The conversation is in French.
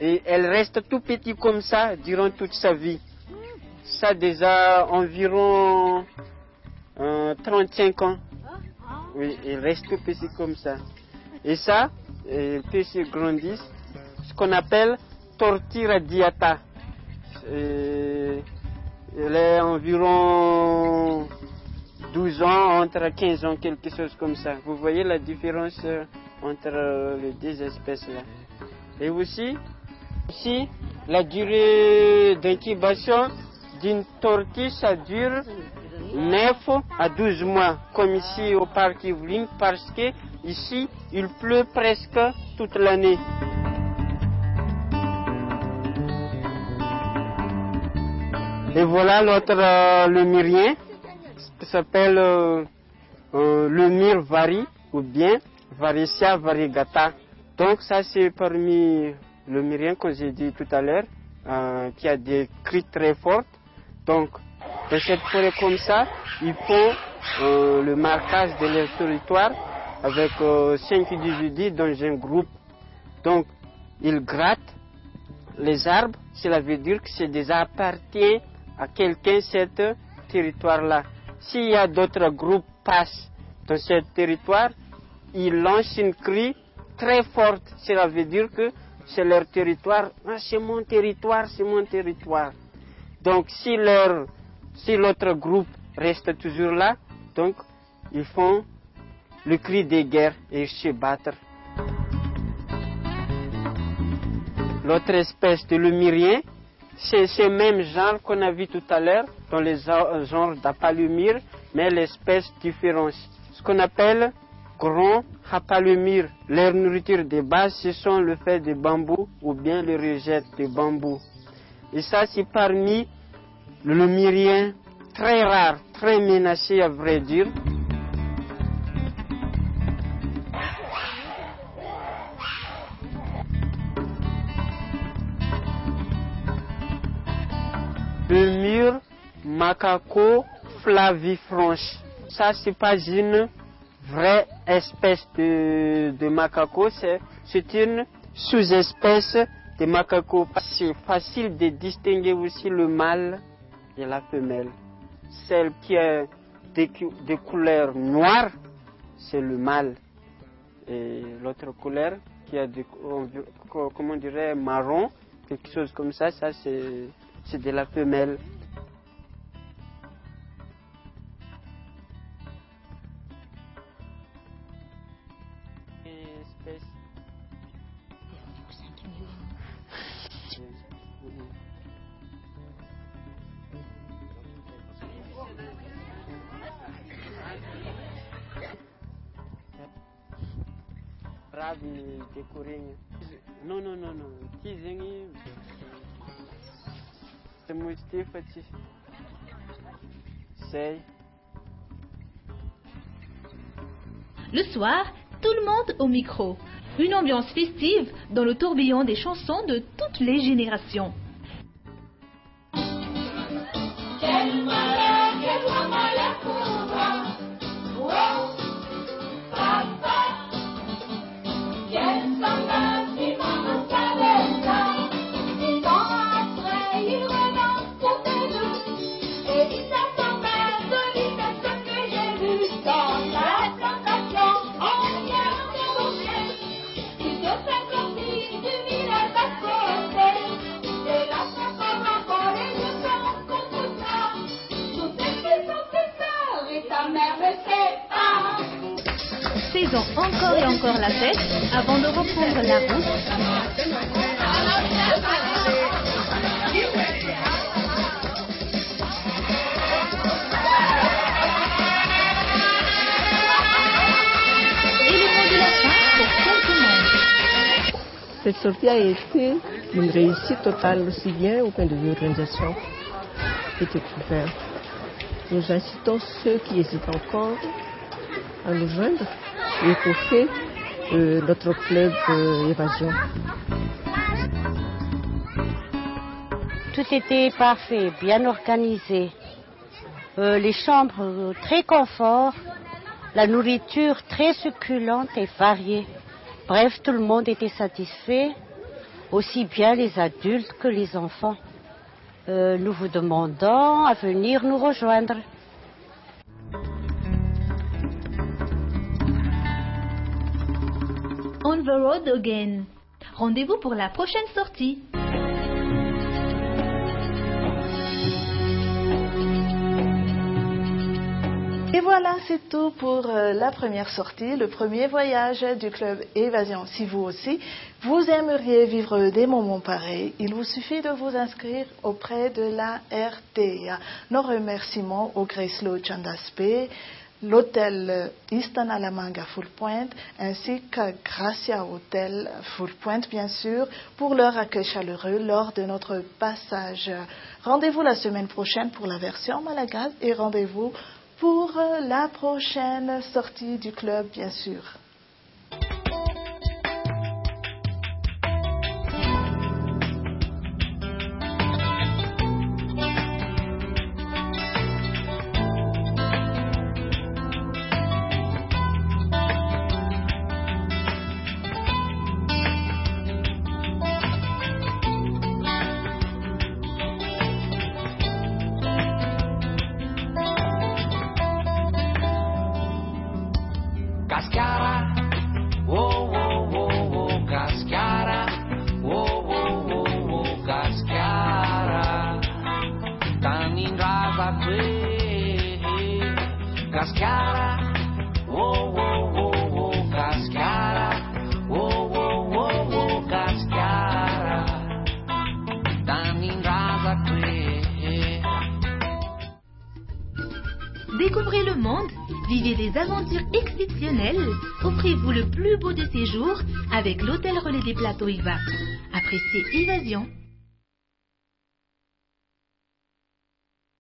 Et elle reste tout petit comme ça durant toute sa vie. Ça déjà environ 35 ans. Oui, il reste tout petit comme ça. Et ça, puis ils grandissent, ce qu'on appelle tortue radiata. Elle est environ 12 ans, entre 15 ans, quelque chose comme ça. Vous voyez la différence entre les deux espèces là. Et aussi la durée d'incubation d'une tortue, ça dure 9 à 12 mois, comme ici au parc Yvelines, parce que ici, il pleut presque toute l'année. Et voilà l'autre lémurien, qui s'appelle le myrrhe vari, ou bien Varicia variegata. Donc ça c'est parmi le myrien que j'ai dit tout à l'heure, qui a des cris très forts. Donc dans cette forêt comme ça, ils font le marquage de leur territoire avec 5 individus dans un groupe. Donc ils grattent les arbres, cela veut dire que c'est déjà appartient à quelqu'un ce territoire-là. S'il y a d'autres groupes passent dans ce territoire, ils lancent une cri très forte. Cela veut dire que c'est leur territoire. Ah, c'est mon territoire, c'est mon territoire. Donc si l'autre groupe reste toujours là, donc ils font le cri de guerre et ils se battent. L'autre espèce de lémurien, c'est ce même genre qu'on a vu tout à l'heure dans les genres d'Apalumir, mais l'espèce différente. Ce qu'on appelle grand Apalumir. Leur nourriture de base, ce sont le fait de bambou ou bien le rejet de bambou. Et ça, c'est parmi le lémurien très rare, très menacé à vrai dire. Le myrrhe macaco flavifranche. Ça, c'est pas une vraie espèce de macaco, c'est une sous-espèce de macaco. C'est facile de distinguer aussi le mâle et la femelle. Celle qui a des couleurs noires, c'est le mâle. Et l'autre couleur qui a comment on dirait, marron, quelque chose comme ça, ça c'est de la femelle. Non. Le soir, tout le monde au micro. Une ambiance festive dans le tourbillon des chansons de toutes les générations. Faisons encore et encore la fête avant de reprendre la route. Et le mot de la fin pour tout le monde. Cette sortie a été une réussite totale, aussi bien au point de vue organisation que découverte. Nous incitons ceux qui hésitent encore à nous joindre et étoffer notre club Évasion. Tout était parfait, bien organisé. Les chambres très confort, la nourriture très succulente et variée. Bref, tout le monde était satisfait. aussi bien les adultes que les enfants. Nous vous demandons à venir nous rejoindre. On the road again. Rendez-vous pour la prochaine sortie. Et voilà, c'est tout pour la première sortie, le premier voyage du club Évasion. Si vous aussi, vous aimeriez vivre des moments pareils, il vous suffit de vous inscrire auprès de la RTA. Nos remerciements au Grace Chandaspé, l'hôtel Easton Alamanga Full Point, ainsi qu'à Gracia Hotel Full Point, bien sûr, pour leur accueil chaleureux lors de notre passage. Rendez-vous la semaine prochaine pour la version malagasy et rendez-vous pour la prochaine sortie du club, bien sûr. Cascara, oh, oh, oh, oh, cascara, oh, oh, oh, oh, cascara, tanin rasa kwe, cascara, oh, oh, oh, oh, cascara, oh, oh, oh, oh, cascara, tanin rasa kwe. Découvrez le monde, vivez des aventures exceptionnelles, offrez-vous le plus beau de séjours avec l'hôtel Relais des Plateaux IVA. Appréciez Évasion.